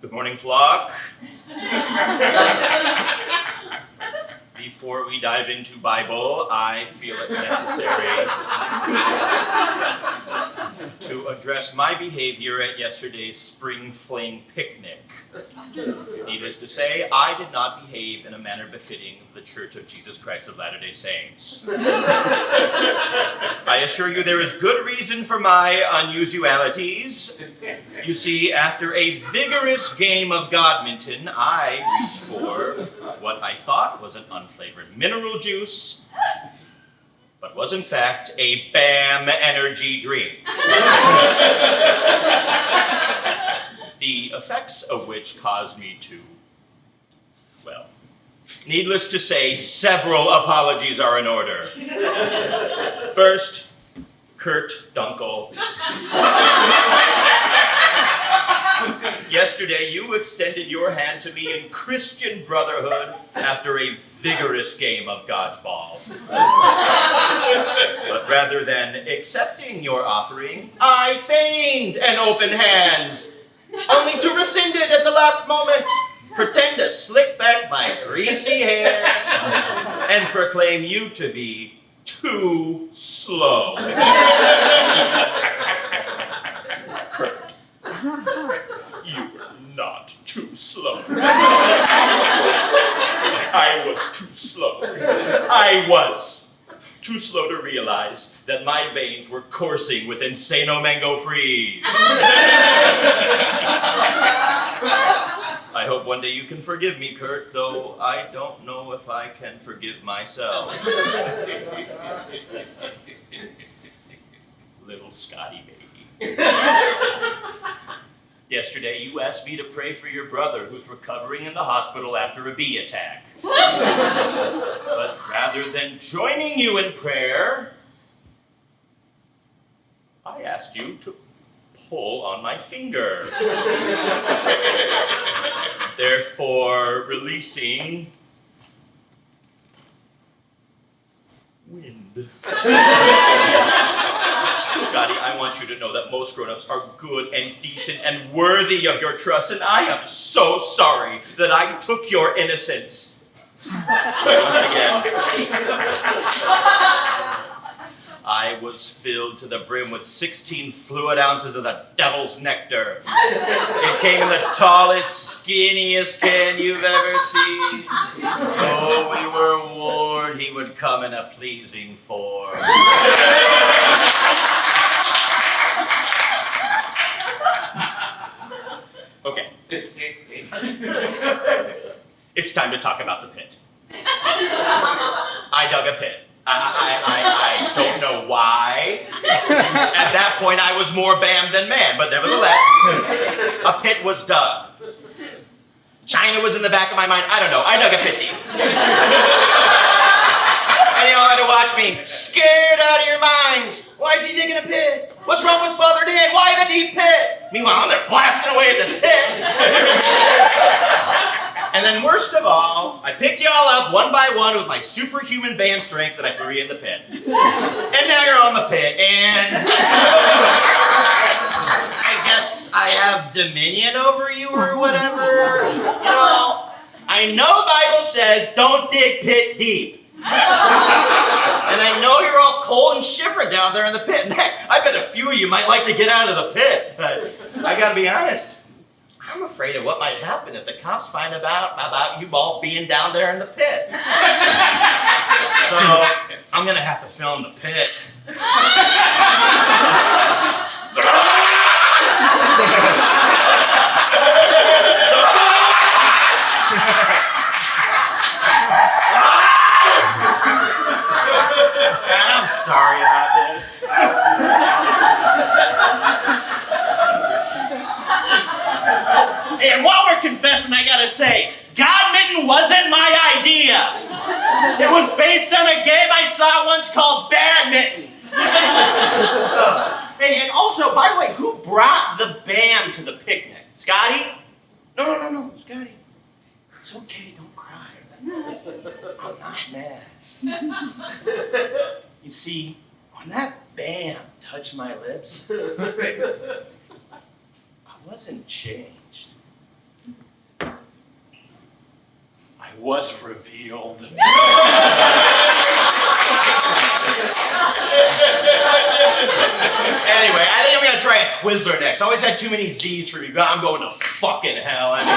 Good morning, flock. Before we dive into Bible, I feel it necessary to address my behavior at yesterday's spring fling picnic. Needless to say, I did not behave in a manner befitting the Church of Jesus Christ of Latter-day Saints. I assure you there is good reason for my unusualities. You see, after a vigorous game of Godminton, I reached for what I thought was an unflavored mineral juice, but was in fact a BAM energy drink. The effects of which caused me to, well, needless to say, several apologies are in order. First, Kurt Dunkel. Yesterday, you extended your hand to me in Christian brotherhood after a vigorous game of dodgeball. But rather than accepting your offering, I feigned an open hand, only to rescind it at the last moment, pretend to slick back my greasy hair, and proclaim you to be too slow. Kurt, you were not too slow. I was too slow. I was too slow to realize that my veins were coursing with Insano Mango Freeze. I hope one day you can forgive me, Kurt, though I don't know if I can forgive myself. Little Scotty baby. Yesterday, you asked me to pray for your brother who's recovering in the hospital after a bee attack. But rather than joining you in prayer, I asked you to pull on my finger. Therefore, releasing wind. Scotty, I want you to know that most grown-ups are good and decent and worthy of your trust, and I am so sorry that I took your innocence. But once again, I was filled to the brim with 16 fluid ounces of the devil's nectar. It came in the tallest, skinniest can you've ever seen. Oh, we were warned he would come in a pleasing form. Okay. It's time to talk about the pit. I dug a pit. I don't know why. At that point, I was more BAM than man, but nevertheless, a pit was dug. China was in the back of my mind. I don't know. I dug a pit deep. And you all had to watch me, scared out of your minds. Why is he digging a pit? What's wrong with Father Dan? Why the deep pit? Meanwhile, they're blasting away at this pit. And then worst of all, I picked you all up one by one with my superhuman BAM strength and I threw you in the pit. And now you're on the pit, and I guess I have dominion over you or whatever. You know, I know Bible says don't dig pit deep. And I know you're all cold and shivering down there in the pit. And heck, I bet a few of you might like to get out of the pit. But I gotta be honest, I'm afraid of what might happen if the cops find about you all being down there in the pit. So I'm gonna have to film the pit. I'm sorry about this. And while we're confessing, I gotta say, Godminton wasn't my idea. It was based on a game I saw once called Badminton. And also, by the way, who brought the BAM to the picnic? Scotty? No, Scotty. It's okay, don't cry. I'm not mad. You see, when that BAM touched my lips, I wasn't changed. was revealed. Anyway, I think I'm gonna try a Twizzler next. I always had too many Z's for me, but I'm going to fucking hell anyway.